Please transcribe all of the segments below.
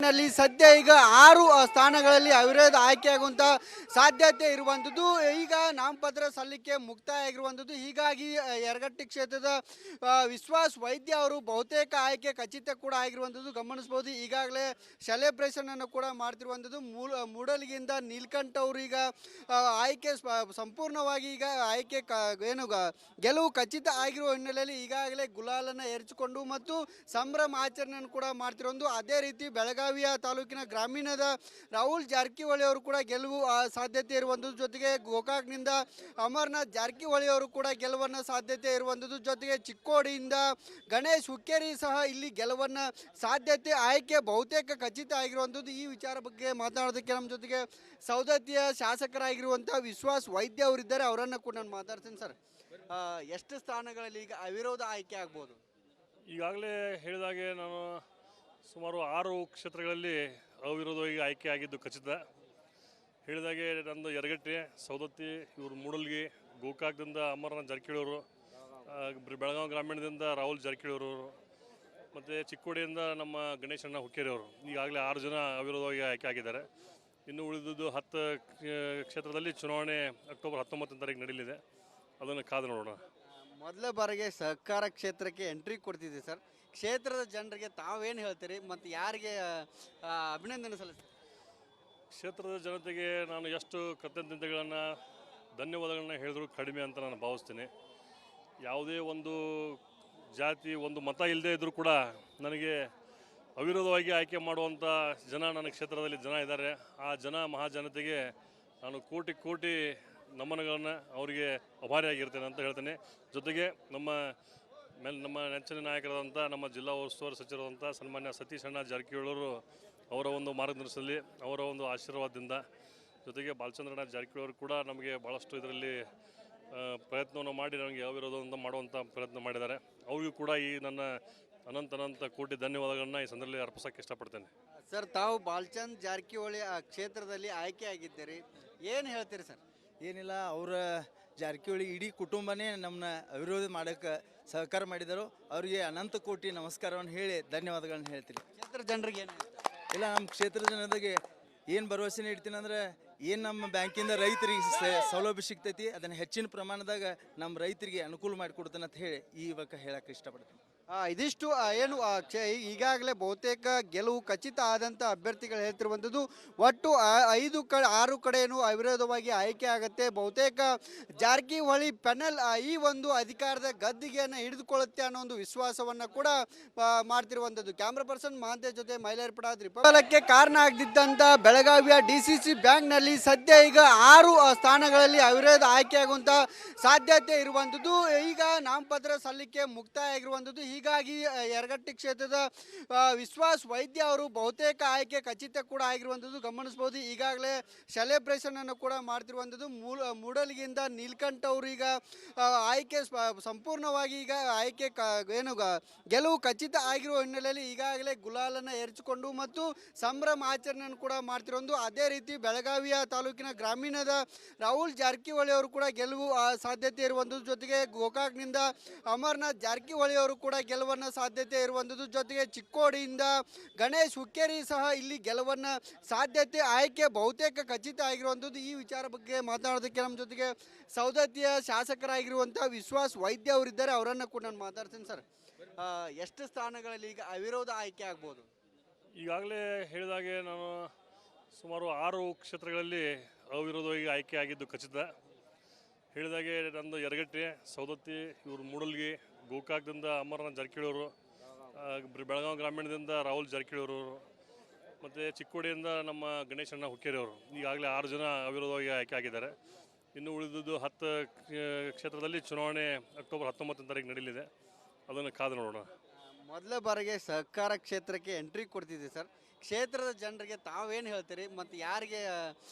ಬ್ಯಾಂಕ್ನಲ್ಲಿ ಸದ್ಯ ಈಗ 6 ಸ್ಥಾನಗಳಲ್ಲಿ ಅವಿರೋಧ ಆಯ್ಕೆಯಾಗುವಂಥ ಸಾಧ್ಯತೆ ಇರುವಂಥದ್ದು. ಈಗ ನಾಮಪತ್ರ ಸಲ್ಲಿಕೆ ಮುಕ್ತಾಯ ಆಗಿರುವಂಥದ್ದು. ಹೀಗಾಗಿ ಯರಗಟ್ಟಿ ಕ್ಷೇತ್ರದ ವಿಶ್ವಾಸ್ ವೈದ್ಯ ಅವರು ಬಹುತೇಕ ಆಯ್ಕೆ ಖಚಿತ ಕೂಡ ಆಗಿರುವಂಥದ್ದು ಗಮನಿಸಬಹುದು. ಈಗಾಗಲೇ ಸೆಲೆಬ್ರೇಷನ್ ಅನ್ನು ಕೂಡ ಮಾಡ್ತಿರುವಂಥದ್ದು. ಮೂಡಲಗಿಯಿಂದ ನೀಲ್ಕಂಠ ಅವರು ಈಗ ಆಯ್ಕೆ ಸಂಪೂರ್ಣವಾಗಿ ಈಗ ಆಯ್ಕೆ ಗೆಲುವು ಖಚಿತ ಆಗಿರುವ ಹಿನ್ನೆಲೆಯಲ್ಲಿ ಈಗಾಗಲೇ ಗುಲಾಲನ್ನು ಎರಚಿಕೊಂಡು ಮತ್ತು ಸಂಭ್ರಮ ಆಚರಣೆಯನ್ನು ಕೂಡ ಮಾಡ್ತಿರೋದು. ಅದೇ ರೀತಿ ಬೆಳಗಾವಿಯ ತಾಲೂಕಿನ ಗ್ರಾಮೀಣದ ರಾಹುಲ್ ಜಾರಕಿಹೊಳಿ ಅವರು ಕೂಡ ಗೆಲುವು ಸಾಧ್ಯತೆ ಇರುವಂಥದ್ದು. ಜೊತೆಗೆ ಗೋಕಾಕ್ನಿಂದ ಅಮರನಾಥ್ ಜಾರಕಿಹೊಳಿ ಅವರು ಕೂಡ ಗೆಲುವನ್ನು ಸಾಧ್ಯತೆ ಇರುವಂಥದ್ದು. ಜೊತೆಗೆ ಚಿಕ್ಕೋಡಿಯಿಂದ ಗಣೇಶ್ ಹುಕ್ಕೇರಿ ಸಹ ಇಲ್ಲಿ ಗೆಲುವನ್ನು ಸಾಧ್ಯತೆ ಆಯ್ಕೆ ಬಹುತೇಕ ಖಚಿತ ಆಗಿರುವಂಥದ್ದು. ಈ ವಿಚಾರ ಬಗ್ಗೆ ಮಾತನಾಡೋದಕ್ಕೆ ನಮ್ಮ ಜೊತೆಗೆ ಸೌದತ್ತಿಯ ಶಾಸಕರಾಗಿರುವಂಥ ವಿಶ್ವಾಸ್ ವೈದ್ಯ ಅವರಿದ್ದಾರೆ. ಅವರನ್ನು ಕೂಡ ನಾನು ಮಾತಾಡ್ತೀನಿ. ಸರ್, ಎಷ್ಟು ಸ್ಥಾನಗಳಲ್ಲಿ ಈಗ ಅವಿರೋಧ ಆಯ್ಕೆ ಆಗ್ಬೋದು? ಈಗಾಗಲೇ ಹೇಳಿದಾಗೆ ನಾನು ಸುಮಾರು 6 ಕ್ಷೇತ್ರಗಳಲ್ಲಿ ಅವಿರೋಧವಾಗಿ ಆಯ್ಕೆ ಆಗಿದ್ದು ಖಚಿತ. ಹೇಳಿದಾಗೆ ನಂದು ಯರಗಟ್ಟಿ, ಸೌದತ್ತಿ, ಇವರು ಮೂಡಲ್ಗಿ, ಗೋಕಾಕ್ದಿಂದ ಅಮರನಾಥ್ ಜಾರಕಿಹೊಳಿ ಅವರು, ಬೆಳಗಾವಿ ಗ್ರಾಮೀಣದಿಂದ ರಾಹುಲ್ ಜಾರಕಿಹೊಳಿ ಅವರು, ಮತ್ತು ಚಿಕ್ಕೋಡಿಯಿಂದ ನಮ್ಮ ಗಣೇಶಣ್ಣ ಹುಕ್ಕೇರಿ ಅವರು. ಈಗಾಗಲೇ 6 ಜನ ಅವಿರೋಧವಾಗಿ ಆಯ್ಕೆ ಆಗಿದ್ದಾರೆ. ಇನ್ನು ಉಳಿದಿದ್ದು 10 ಕ್ಷೇತ್ರದಲ್ಲಿ ಚುನಾವಣೆ ಅಕ್ಟೋಬರ್ 19ನೇ ತಾರೀಕು ನಡೆಯಲಿದೆ. ಅದನ್ನು ಕಾದು ನೋಡೋಣ. ಮೊದಲ ಬಾರಿಗೆ ಸಹಕಾರ ಕ್ಷೇತ್ರಕ್ಕೆ ಎಂಟ್ರಿ ಕೊಡ್ತಿದ್ದೀವಿ ಸರ್. ಕ್ಷೇತ್ರದ ಜನರಿಗೆ ತಾವೇನು ಹೇಳ್ತೀರಿ ಮತ್ತು ಯಾರಿಗೆ ಅಭಿನಂದನೆ ಸಲ್ಲಿಸ್ತೀರಿ? ಕ್ಷೇತ್ರದ ಜನತೆಗೆ ನಾನು ಎಷ್ಟು ಕೃತಜ್ಞತೆಗಳನ್ನು ಧನ್ಯವಾದಗಳನ್ನ ಹೇಳಿದ್ರು ಕಡಿಮೆ ಅಂತ ನಾನು ಭಾವಿಸ್ತೀನಿ. ಯಾವುದೇ ಒಂದು ಜಾತಿ ಒಂದು ಮತ ಇಲ್ಲದೇ ಇದ್ದರೂ ಕೂಡ ನನಗೆ ಅವಿರೋಧವಾಗಿ ಆಯ್ಕೆ ಮಾಡುವಂಥ ಜನ ನನ್ನ ಕ್ಷೇತ್ರದಲ್ಲಿ ಜನ ಇದ್ದಾರೆ. ಆ ಮಹಾಜನತೆಗೆ ನಾನು ಕೋಟಿ ಕೋಟಿ ನಮನಗಳನ್ನು ಅವರಿಗೆ ಅಭಾರಿಯಾಗಿರ್ತೇನೆ ಅಂತ ಹೇಳ್ತೇನೆ. ಜೊತೆಗೆ ನಮ್ಮ ನೆಚ್ಚಿನ ನಾಯಕರಾದಂಥ ನಮ್ಮ ಜಿಲ್ಲಾ ಉಸ್ತುವಾರಿ ಸಚಿವರಾದಂಥ ಸನ್ಮಾನ್ಯ ಸತೀಶ್ ಅಣ್ಣ ಜಾರಕಿಹೊಳಿ ಅವರು, ಅವರ ಒಂದು ಮಾರ್ಗದರ್ಶನದಲ್ಲಿ, ಅವರ ಒಂದು ಆಶೀರ್ವಾದದಿಂದ, ಜೊತೆಗೆ ಬಾಲಚಂದ್ರಣ್ಣ ಜಾರಕಿಹೊಳಿ ಅವರು ಕೂಡ ನಮಗೆ ಭಾಳಷ್ಟು ಇದರಲ್ಲಿ ಪ್ರಯತ್ನವನ್ನು ಮಾಡಿ ನನಗೆ ಅವಿರೋಧವನ್ನು ಮಾಡುವಂಥ ಪ್ರಯತ್ನ ಮಾಡಿದ್ದಾರೆ. ಅವರಿಗೂ ಕೂಡ ಈ ನನ್ನ ಅನಂತ ಕೋಟಿ ಧನ್ಯವಾದಗಳನ್ನ ಈ ಸಂದರ್ಭದಲ್ಲಿ ಅರ್ಪಿಸೋಕ್ಕೆ ಇಷ್ಟಪಡ್ತೇನೆ. ಸರ್, ತಾವು ಬಾಲಚಂದ್ರ ಜಾರಕಿಹೊಳಿ ಕ್ಷೇತ್ರದಲ್ಲಿ ಆಯ್ಕೆ ಆಗಿದ್ದೀರಿ, ಏನು ಹೇಳ್ತೀರಿ ಸರ್? ಏನಿಲ್ಲ, ಅವರ ಜಾರಕಿಹೊಳಿ ಇಡೀ ಕುಟುಂಬನೇ ನಮ್ಮನ್ನ ಅವಿರೋಧ ಮಾಡೋಕ್ಕೆ ಸಹಕಾರ ಮಾಡಿದರು. ಅವರಿಗೆ ಅನಂತ ಕೋಟಿ ನಮಸ್ಕಾರವನ್ನು ಹೇಳಿ ಧನ್ಯವಾದಗಳನ್ನ ಹೇಳ್ತೀನಿ. ಕ್ಷೇತ್ರ ಜನರಿಗೆ ಏನು ಇಲ್ಲ, ನಮ್ಮ ಕ್ಷೇತ್ರದ ಜನತೆಗೆ ಏನು ಭರವಸೆ ನೀಡ್ತೀನಿ ಅಂದರೆ, ಏನು ನಮ್ಮ ಬ್ಯಾಂಕಿಂದ ರೈತರಿಗೆ ಸೌಲಭ್ಯ ಸಿಗ್ತೈತಿ ಅದನ್ನು ಹೆಚ್ಚಿನ ಪ್ರಮಾಣದಾಗ ನಮ್ಮ ರೈತರಿಗೆ ಅನುಕೂಲ ಮಾಡಿಕೊಡ್ತೇನೆ ಅಂತ ಹೇಳಿ ಇವಾಗ ಹೇಳಕ್ಕೆ ಇಷ್ಟಪಡ್ತೀನಿ. ಇದಿಷ್ಟು ಏನು ಈಗಾಗಲೇ ಬಹುತೇಕ ಗೆಲುವು ಖಚಿತ ಆದಂಥ ಅಭ್ಯರ್ಥಿಗಳು ಹೇಳ್ತಿರುವಂಥದ್ದು. ಒಟ್ಟು 6 ಕಡೆಯೂ ಅವಿರೋಧವಾಗಿ ಆಯ್ಕೆ ಆಗುತ್ತೆ. ಬಹುತೇಕ ಜಾರಕಿಹೊಳಿ ಪೆನಲ್ ಈ ಒಂದು ಅಧಿಕಾರದ ಗದ್ದಿಗೆಯನ್ನು ಹಿಡಿದುಕೊಳ್ಳುತ್ತೆ ಅನ್ನೋ ಒಂದು ವಿಶ್ವಾಸವನ್ನು ಕೂಡ ಮಾಡ್ತಿರುವಂಥದ್ದು. ಕ್ಯಾಮ್ರಾ ಪರ್ಸನ್ ಮಹಾಂತೇಶ್ ಜೊತೆ ಮೈಲಾರಿ ಪಡಾದ್ರಿ. ಫಲಕ್ಕೆ ಕಾರಣ ಆಗದಿದ್ದಂಥ ಬೆಳಗಾವಿಯ DCC ಬ್ಯಾಂಕ್ನಲ್ಲಿ ಸದ್ಯ ಈಗ 6 ಸ್ಥಾನಗಳಲ್ಲಿ ಅವಿರೋಧ ಆಯ್ಕೆಯಾಗುವಂಥ ಸಾಧ್ಯತೆ ಇರುವಂಥದ್ದು. ಈಗ ನಾಮಪತ್ರ ಸಲ್ಲಿಕೆ ಮುಕ್ತಾಯ ಆಗಿರುವಂಥದ್ದು. ಹೀಗಾಗಿ ಯರಗಟ್ಟಿ ಕ್ಷೇತ್ರದ ವಿಶ್ವಾಸ್ ವೈದ್ಯ ಅವರು ಬಹುತೇಕ ಆಯ್ಕೆ ಖಚಿತ ಕೂಡ ಆಗಿರುವಂಥದ್ದು ಗಮನಿಸಬಹುದು. ಈಗಾಗಲೇ ಸೆಲೆಬ್ರೇಷನ್ ಅನ್ನು ಕೂಡ ಮಾಡ್ತಿರುವಂಥದ್ದು. ಮೂಡಲಗಿಯಿಂದ ನೀಲ್ಕಂಠ ಅವರು ಈಗ ಆಯ್ಕೆ ಸಂಪೂರ್ಣವಾಗಿ ಈಗ ಆಯ್ಕೆ ಗೆಲುವು ಖಚಿತ ಆಗಿರುವ ಹಿನ್ನೆಲೆಯಲ್ಲಿ ಈಗಾಗಲೇ ಗುಲಾಲನ್ನು ಎರಚಿಕೊಂಡು ಮತ್ತು ಸಂಭ್ರಮ ಆಚರಣೆಯನ್ನು ಕೂಡ ಮಾಡ್ತಿರೋದು. ಅದೇ ರೀತಿ ಬೆಳಗಾವಿಯ ತಾಲೂಕಿನ ಗ್ರಾಮೀಣದ ರಾಹುಲ್ ಜಾರಕಿಹೊಳಿ ಅವರು ಕೂಡ ಗೆಲುವು ಸಾಧ್ಯತೆ ಇರುವಂಥದ್ದು. ಜೊತೆಗೆ ಗೋಕಾಕ್ನಿಂದ ಅಮರನಾಥ್ ಜಾರಕಿಹೊಳಿ ಅವರು ಕೂಡ ಗೆಲುವನ್ನು ಸಾಧ್ಯತೆ ಇರುವಂಥದ್ದು. ಜೊತೆಗೆ ಚಿಕ್ಕೋಡಿಯಿಂದ ಗಣೇಶ್ ಹುಕ್ಕೇರಿ ಸಹ ಇಲ್ಲಿ ಗೆಲುವನ್ನು ಸಾಧ್ಯತೆ ಆಯ್ಕೆ ಬಹುತೇಕ ಖಚಿತ ಆಗಿರುವಂಥದ್ದು. ಈ ವಿಚಾರ ಬಗ್ಗೆ ಮಾತನಾಡೋದಕ್ಕೆ ನಮ್ಮ ಜೊತೆಗೆ ಸೌದತ್ತಿಯ ಶಾಸಕರಾಗಿರುವಂಥ ವಿಶ್ವಾಸ್ ವೈದ್ಯ ಅವರಿದ್ದಾರೆ. ಅವರನ್ನು ಕೂಡ ನಾನು ಮಾತಾಡ್ತೀನಿ. ಸರ್, ಎಷ್ಟು ಸ್ಥಾನಗಳಲ್ಲಿ ಈಗ ಅವಿರೋಧ ಆಯ್ಕೆ ಆಗ್ಬೋದು? ಈಗಾಗಲೇ ಹೇಳಿದಾಗೆ ನಾನು ಸುಮಾರು 6 ಕ್ಷೇತ್ರಗಳಲ್ಲಿ ಅವಿರೋಧವಾಗಿ ಆಯ್ಕೆ ಆಗಿದ್ದು ಖಚಿತ. ಹೇಳಿದಾಗೆ ನಂದು ಯರಗಟ್ಟಿ, ಸೌದತ್ತಿ, ಇವರು ಮೂಡಲ್ಗಿ, ಗೋಕಾಕ್ದಿಂದ ಅಮರನಾಥ್ ಜಾರಕಿಹೊಳಿ ಅವರು, ಬೆಳಗಾವಿ ಗ್ರಾಮೀಣದಿಂದ ರಾಹುಲ್ ಜಾರಕಿಹೊಳಿ ಅವರು, ಮತ್ತು ಚಿಕ್ಕೋಡಿಯಿಂದ ನಮ್ಮ ಗಣೇಶಣ್ಣ ಹುಕ್ಕೇರಿ ಅವರು. ಈಗಾಗಲೇ 6 ಜನ ಅವಿರೋಧವಾಗಿ ಆಯ್ಕೆ ಆಗಿದ್ದಾರೆ. ಇನ್ನು ಉಳಿದಿದ್ದು 10 ಕ್ಷೇತ್ರದಲ್ಲಿ ಚುನಾವಣೆ ಅಕ್ಟೋಬರ್ 19ನೇ ತಾರೀಕು ನಡೆಯಲಿದೆ. ಅದನ್ನು ಕಾದು ನೋಡೋಣ. ಮೊದಲ ಬಾರಿಗೆ ಸಹಕಾರ ಕ್ಷೇತ್ರಕ್ಕೆ ಎಂಟ್ರಿ ಕೊಡ್ತಿದ್ದೀವಿ ಸರ್. ಕ್ಷೇತ್ರದ ಜನರಿಗೆ ತಾವೇನು ಹೇಳ್ತೀರಿ ಮತ್ತು ಯಾರಿಗೆ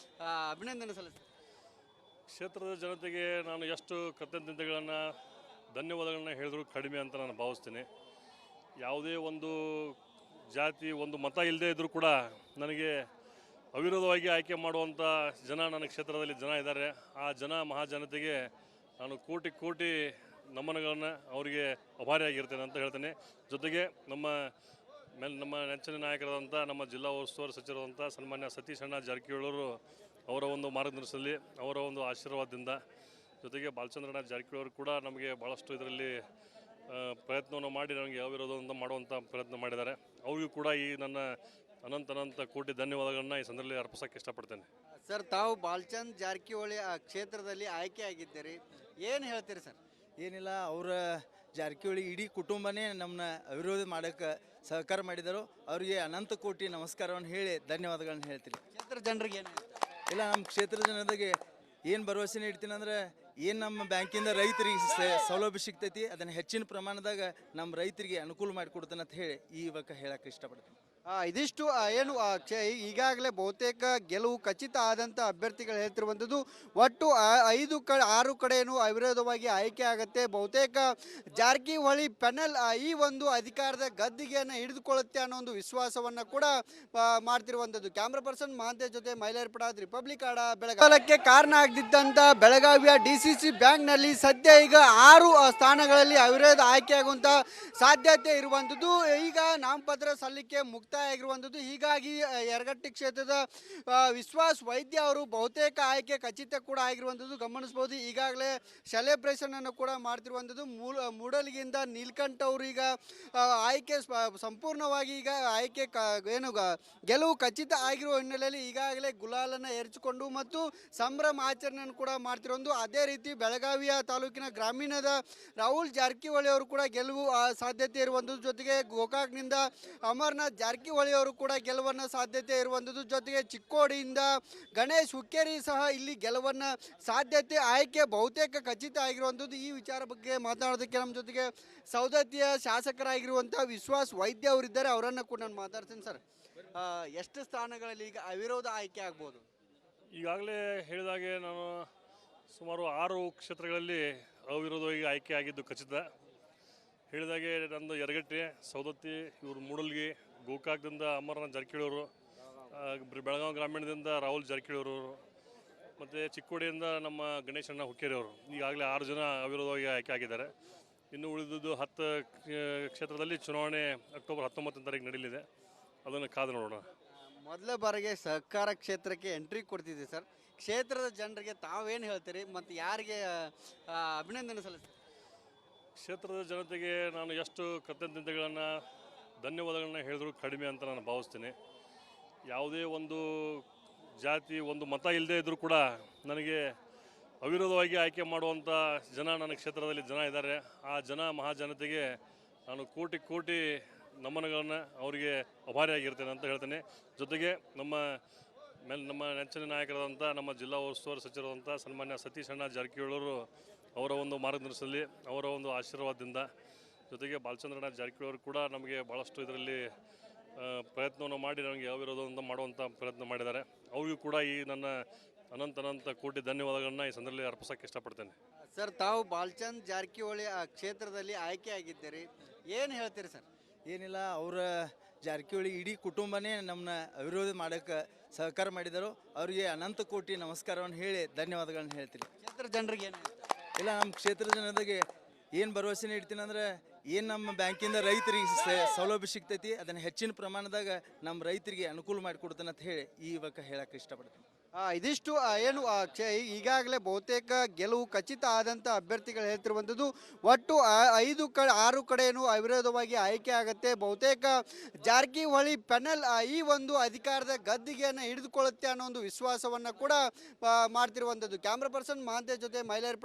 ಅಭಿನಂದನೆ ಸಲ್ಲಿಸ್ತೀರಿ? ಕ್ಷೇತ್ರದ ಜನತೆಗೆ ನಾನು ಎಷ್ಟು ಕೃತಜ್ಞತೆಗಳನ್ನು ಧನ್ಯವಾದಗಳನ್ನ ಹೇಳಿದ್ರು ಕಡಿಮೆ ಅಂತ ನಾನು ಭಾವಿಸ್ತೀನಿ. ಯಾವುದೇ ಒಂದು ಜಾತಿ ಒಂದು ಮತ ಇಲ್ಲದೇ ಇದ್ದರೂ ಕೂಡ ನನಗೆ ಅವಿರೋಧವಾಗಿ ಆಯ್ಕೆ ಮಾಡುವಂಥ ಜನ ನನ್ನ ಕ್ಷೇತ್ರದಲ್ಲಿ ಜನ ಇದ್ದಾರೆ. ಆ ಮಹಾಜನತೆಗೆ ನಾನು ಕೋಟಿ ಕೋಟಿ ನಮನಗಳನ್ನು ಅವರಿಗೆ ಅಭಾರಿಯಾಗಿರ್ತೇನೆ ಅಂತ ಹೇಳ್ತೇನೆ. ಜೊತೆಗೆ ನಮ್ಮ ನಮ್ಮ ನೆಚ್ಚಿನ ನಾಯಕರಾದಂಥ ನಮ್ಮ ಜಿಲ್ಲಾ ಉಸ್ತುವಾರಿ ಸಚಿವರಾದಂಥ ಸನ್ಮಾನ್ಯ ಸತೀಶ್ ಅಣ್ಣ ಜಾರಕಿಹೊಳಿ ಅವರ ಒಂದು ಮಾರ್ಗದರ್ಶನದಲ್ಲಿ ಅವರ ಒಂದು ಆಶೀರ್ವಾದದಿಂದ ಜೊತೆಗೆ ಬಾಲಚಂದ್ರಣ್ಣ ಜಾರಕಿಹೊಳಿ ಕೂಡ ನಮಗೆ ಭಾಳಷ್ಟು ಇದರಲ್ಲಿ ಪ್ರಯತ್ನವನ್ನು ಮಾಡಿ ನಮಗೆ ಅವಿರೋಧದಿಂದ ಮಾಡುವಂಥ ಪ್ರಯತ್ನ ಮಾಡಿದ್ದಾರೆ. ಅವ್ರಿಗೂ ಕೂಡ ಈ ನನ್ನ ಅನಂತ ಕೋಟಿ ಧನ್ಯವಾದಗಳನ್ನ ಈ ಸಂದರ್ಭದಲ್ಲಿ ಅರ್ಪಿಸೋಕ್ಕೆ ಇಷ್ಟಪಡ್ತೇನೆ. ಸರ್, ತಾವು ಬಾಲಚಂದ್ ಜಾರಕಿಹೊಳಿ ಆ ಕ್ಷೇತ್ರದಲ್ಲಿ ಆಯ್ಕೆ ಆಗಿದ್ದೀರಿ, ಏನು ಹೇಳ್ತೀರಿ ಸರ್? ಏನಿಲ್ಲ, ಅವರ ಜಾರಕಿಹೊಳಿ ಇಡೀ ಕುಟುಂಬನೇ ನಮ್ಮನ್ನ ಅವಿರೋಧ ಮಾಡೋಕ್ಕೆ ಸಹಕಾರ ಮಾಡಿದರು. ಅವರಿಗೆ ಅನಂತ ಕೋಟಿ ನಮಸ್ಕಾರವನ್ನು ಹೇಳಿ ಧನ್ಯವಾದಗಳನ್ನ ಹೇಳ್ತೀನಿ. ಕ್ಷೇತ್ರ ಜನರಿಗೆ ಏನು ಇಲ್ಲ, ನಮ್ಮ ಕ್ಷೇತ್ರದ ಜನತೆಗೆ ಏನು ಭರವಸೆ ನೀಡ್ತೀನಿ ಅಂದರೆ, ಏನು ನಮ್ಮ ಬ್ಯಾಂಕಿಂದ ರೈತರಿಗೆ ಸೌಲಭ್ಯ ಸಿಗ್ತೈತಿ ಅದನ್ನು ಹೆಚ್ಚಿನ ಪ್ರಮಾಣದಾಗ ನಮ್ಮ ರೈತರಿಗೆ ಅನುಕೂಲ ಮಾಡಿಕೊಡ್ತಾನೆ ಅಂತ ಹೇಳಿ ಇವಾಗ ಹೇಳಕ್ಕೆ ಇಷ್ಟಪಡ್ತೀನಿ. ಇದಿಷ್ಟು ಏನು ಈಗಾಗಲೇ ಬಹುತೇಕ ಗೆಲುವು ಖಚಿತ ಆದಂಥ ಅಭ್ಯರ್ಥಿಗಳು ಹೇಳ್ತಿರುವಂಥದ್ದು. ಒಟ್ಟು 6 ಕಡೆಯೂ ಅವಿರೋಧವಾಗಿ ಆಯ್ಕೆ ಆಗುತ್ತೆ. ಬಹುತೇಕ ಜಾರಕಿಹೊಳಿ ಪೆನಲ್ ಈ ಒಂದು ಅಧಿಕಾರದ ಗದ್ದಿಗೆಯನ್ನು ಹಿಡಿದುಕೊಳ್ಳುತ್ತೆ ಅನ್ನೋ ಒಂದು ವಿಶ್ವಾಸವನ್ನು ಕೂಡ ಮಾಡ್ತಿರುವಂಥದ್ದು. ಕ್ಯಾಮ್ರಾ ಪರ್ಸನ್ ಮಹಾಂತೇಶ್ ಜೊತೆ ಮೈಲಾರಿ ಪಡಾದ್, ರಿಪಬ್ಲಿಕ್ ಆಡ, ಬೆಳಗಾವಿಗೆ ಕಾರಣ ಆಗದಿದ್ದಂಥ ಬೆಳಗಾವಿಯ DCC ಬ್ಯಾಂಕ್ನಲ್ಲಿ ಸದ್ಯ ಈಗ 6 ಸ್ಥಾನಗಳಲ್ಲಿ ಅವಿರೋಧ ಆಯ್ಕೆಯಾಗುವಂಥ ಸಾಧ್ಯತೆ ಇರುವಂಥದ್ದು. ಈಗ ನಾಮಪತ್ರ ಸಲ್ಲಿಕೆ ಮುಕ್ತಾಯ ಆಗಿರುವಂಥದ್ದು. ಹೀಗಾಗಿ ಯರಗಟ್ಟಿ ಕ್ಷೇತ್ರದ ವಿಶ್ವಾಸ್ ವೈದ್ಯ ಅವರು ಬಹುತೇಕ ಆಯ್ಕೆ ಖಚಿತ ಕೂಡ ಆಗಿರುವಂಥದ್ದು ಗಮನಿಸಬಹುದು. ಈಗಾಗಲೇ ಸೆಲೆಬ್ರೇಷನ್ ಅನ್ನು ಕೂಡ ಮಾಡ್ತಿರುವಂಥದ್ದು. ಮೂಡಲ್ಗಿಂದ ನೀಲ್ಕಂಠ ಅವರು ಈಗ ಆಯ್ಕೆ ಸಂಪೂರ್ಣವಾಗಿ ಈಗ ಆಯ್ಕೆ ಗೆಲುವು ಖಚಿತ ಆಗಿರುವ ಹಿನ್ನೆಲೆಯಲ್ಲಿ ಈಗಾಗಲೇ ಗುಲಾಲನ್ನು ಎರಚಿಕೊಂಡು ಮತ್ತು ಸಂಭ್ರಮ ಆಚರಣೆಯನ್ನು ಕೂಡ ಮಾಡ್ತಿರೋದು. ಅದೇ ರೀತಿ ಬೆಳಗಾವಿಯ ತಾಲೂಕಿನ ಗ್ರಾಮೀಣದ ರಾಹುಲ್ ಜಾರಕಿಹೊಳಿ ಅವರು ಕೂಡ ಗೆಲುವು ಸಾಧ್ಯತೆ ಇರುವಂಥದ್ದು. ಜೊತೆಗೆ ಗೋಕಾಕ್ನಿಂದ ಅಮರ್ನಾಥ್ ಜಾರಕಿಹೊಳಿ ಅವರು ಕೂಡ ಗೆಲುವನ್ನು ಸಾಧ್ಯತೆ ಇರುವಂಥದ್ದು. ಜೊತೆಗೆ ಚಿಕ್ಕೋಡಿಯಿಂದ ಗಣೇಶ್ ಹುಕ್ಕೇರಿ ಸಹ ಇಲ್ಲಿ ಗೆಲುವನ್ನು ಸಾಧ್ಯತೆ ಆಯ್ಕೆ ಬಹುತೇಕ ಖಚಿತ ಆಗಿರುವಂಥದ್ದು. ಈ ವಿಚಾರ ಬಗ್ಗೆ ಮಾತಾಡೋದಕ್ಕೆ ನಮ್ಮ ಜೊತೆಗೆ ಸೌದತ್ತಿಯ ಶಾಸಕರಾಗಿರುವಂಥ ವಿಶ್ವಾಸ್ ವೈದ್ಯ ಅವರಿದ್ದಾರೆ, ಅವರನ್ನು ಕೂಡ ನಾನು ಮಾತಾಡ್ತೀನಿ. ಸರ್, ಎಷ್ಟು ಸ್ಥಾನಗಳಲ್ಲಿ ಈಗ ಅವಿರೋಧ ಆಯ್ಕೆ ಆಗ್ಬೋದು? ಈಗಾಗಲೇ ಹೇಳಿದಾಗೆ ನಾನು ಸುಮಾರು 6 ಕ್ಷೇತ್ರಗಳಲ್ಲಿ ಅವಿರೋಧವಾಗಿ ಆಯ್ಕೆ ಆಗಿದ್ದು ಖಚಿತ. ಹೇಳಿದಾಗೆ ನಂದು ಯರಗಟ್ಟಿ, ಸೌದತ್ತಿ, ಇವರು ಮೂಡಲ್ಗಿ, ಗೋಕಾಕ್ದಿಂದ ಅಮರನಾಥ್ ಜಾರಕಿಹೊಳಿ ಅವರು, ಬೆಳಗಾವಿ ಗ್ರಾಮೀಣದಿಂದ ರಾಹುಲ್ ಜಾರಕಿಹೊಳಿ ಅವರು, ಮತ್ತು ಚಿಕ್ಕೋಡಿಯಿಂದ ನಮ್ಮ ಗಣೇಶಣ್ಣ ಹುಕ್ಕೇರಿ ಅವರು. ಈಗಾಗಲೇ 6 ಜನ ಅವಿರೋಧವಾಗಿ ಆಯ್ಕೆ ಆಗಿದ್ದಾರೆ. ಇನ್ನು ಉಳಿದಿದ್ದು 10 ಕ್ಷೇತ್ರದಲ್ಲಿ ಚುನಾವಣೆ ಅಕ್ಟೋಬರ್ 19ನೇ ತಾರೀಕು ನಡೆಯಲಿದೆ. ಅದನ್ನು ಕಾದು ನೋಡೋಣ. ಮೊದಲ ಬಾರಿಗೆ ಸಹಕಾರ ಕ್ಷೇತ್ರಕ್ಕೆ ಎಂಟ್ರಿ ಕೊಡ್ತಿದ್ದೀವಿ ಸರ್. ಕ್ಷೇತ್ರದ ಜನರಿಗೆ ತಾವೇನು ಹೇಳ್ತೀರಿ ಮತ್ತು ಯಾರಿಗೆ ಅಭಿನಂದನೆ ಸಲ್ಲಿಸ್ತೀರಿ? ಕ್ಷೇತ್ರದ ಜನತೆಗೆ ನಾನು ಎಷ್ಟು ಕೃತಜ್ಞತೆಗಳನ್ನು ಧನ್ಯವಾದಗಳನ್ನ ಹೇಳಿದ್ರು ಕಡಿಮೆ ಅಂತ ನಾನು ಭಾವಿಸ್ತೀನಿ. ಯಾವುದೇ ಒಂದು ಜಾತಿ ಒಂದು ಮತ ಇಲ್ಲದೇ ಇದ್ದರೂ ಕೂಡ ನನಗೆ ಅವಿರೋಧವಾಗಿ ಆಯ್ಕೆ ಮಾಡುವಂಥ ಜನ ನನ್ನ ಕ್ಷೇತ್ರದಲ್ಲಿ ಜನ ಇದ್ದಾರೆ. ಆ ಮಹಾಜನತೆಗೆ ನಾನು ಕೋಟಿ ನಮನಗಳನ್ನು ಅವರಿಗೆ ಅಭಾರಿಯಾಗಿರ್ತೇನೆ ಅಂತ ಹೇಳ್ತೇನೆ. ಜೊತೆಗೆ ನಮ್ಮ ನೆಚ್ಚಿನ ನಾಯಕರಾದಂಥ ನಮ್ಮ ಜಿಲ್ಲಾ ಉಸ್ತುವಾರಿ ಸಚಿವರಾದಂಥ ಸನ್ಮಾನ್ಯ ಸತೀಶ್ ಅಣ್ಣ ಜಾರಕಿಹೊಳಿ ಅವರ ಒಂದು ಮಾರ್ಗದರ್ಶನದಲ್ಲಿ ಅವರ ಒಂದು ಆಶೀರ್ವಾದದಿಂದ ಜೊತೆಗೆ ಬಾಲಚಂದ್ರಣ್ಣ ಜಾರಕಿಹೊಳಿ ಕೂಡ ನಮಗೆ ಭಾಳಷ್ಟು ಇದರಲ್ಲಿ ಪ್ರಯತ್ನವನ್ನು ಮಾಡಿ ನಮಗೆ ಅವಿರೋಧದಿಂದ ಮಾಡುವಂಥ ಪ್ರಯತ್ನ ಮಾಡಿದ್ದಾರೆ. ಅವ್ರಿಗೂ ಕೂಡ ಈ ನನ್ನ ಅನಂತ ಕೋಟಿ ಧನ್ಯವಾದಗಳನ್ನ ಈ ಸಂದರ್ಭದಲ್ಲಿ ಅರ್ಪಿಸೋಕ್ಕೆ ಇಷ್ಟಪಡ್ತೇನೆ. ಸರ್, ತಾವು ಬಾಲಚಂದ್ ಜಾರಕಿಹೊಳಿ ಆ ಕ್ಷೇತ್ರದಲ್ಲಿ ಆಯ್ಕೆ ಆಗಿದ್ದೀರಿ, ಏನು ಹೇಳ್ತೀರಿ ಸರ್? ಏನಿಲ್ಲ, ಅವರ ಜಾರಕಿಹೊಳಿ ಇಡೀ ಕುಟುಂಬನೇ ನಮ್ಮನ್ನ ಅವಿರೋಧ ಮಾಡೋಕ್ಕೆ ಸಹಕಾರ ಮಾಡಿದರು. ಅವರಿಗೆ ಅನಂತ ಕೋಟಿ ನಮಸ್ಕಾರವನ್ನು ಹೇಳಿ ಧನ್ಯವಾದಗಳನ್ನ ಹೇಳ್ತೀನಿ. ಕ್ಷೇತ್ರ ಜನರಿಗೆ ಏನು? ಇಲ್ಲ, ನಮ್ಮ ಕ್ಷೇತ್ರದ ಜನತೆಗೆ ಏನು ಭರವಸೆ ನೀಡ್ತೀನಿ ಅಂದರೆ, ಏನು ನಮ್ಮ ಬ್ಯಾಂಕಿಂದ ರೈತರಿಗೆ ಸೌಲಭ್ಯ ಸಿಗ್ತೈತಿ ಅದನ್ನು ಹೆಚ್ಚಿನ ಪ್ರಮಾಣದಾಗ ನಮ್ಮ ರೈತರಿಗೆ ಅನುಕೂಲ ಮಾಡಿಕೊಡ್ತಾನೆ ಅಂತ ಹೇಳಿ ಇವಾಗ ಹೇಳಕ್ಕೆ ಇಷ್ಟಪಡ್ತೀನಿ. ಇದಿಷ್ಟು ಏನು ಈಗಾಗಲೇ ಬಹುತೇಕ ಗೆಲುವು ಖಚಿತ ಆದಂಥ ಅಭ್ಯರ್ಥಿಗಳು ಹೇಳ್ತಿರುವಂಥದ್ದು. ಒಟ್ಟು 6 ಕಡೆಯೂ ಅವಿರೋಧವಾಗಿ ಆಯ್ಕೆ ಆಗುತ್ತೆ. ಬಹುತೇಕ ಜಾರಕಿಹೊಳಿ ಪೆನಲ್ ಈ ಒಂದು ಅಧಿಕಾರದ ಗದ್ದಿಗೆಯನ್ನು ಹಿಡಿದುಕೊಳ್ಳುತ್ತೆ ಅನ್ನೋ ಒಂದು ವಿಶ್ವಾಸವನ್ನು ಕೂಡ ಮಾಡ್ತಿರುವಂಥದ್ದು. ಕ್ಯಾಮ್ರಾ ಪರ್ಸನ್ ಮಹಾಂತೇಶ್ ಜೊತೆ ಮೈಲಾರಿ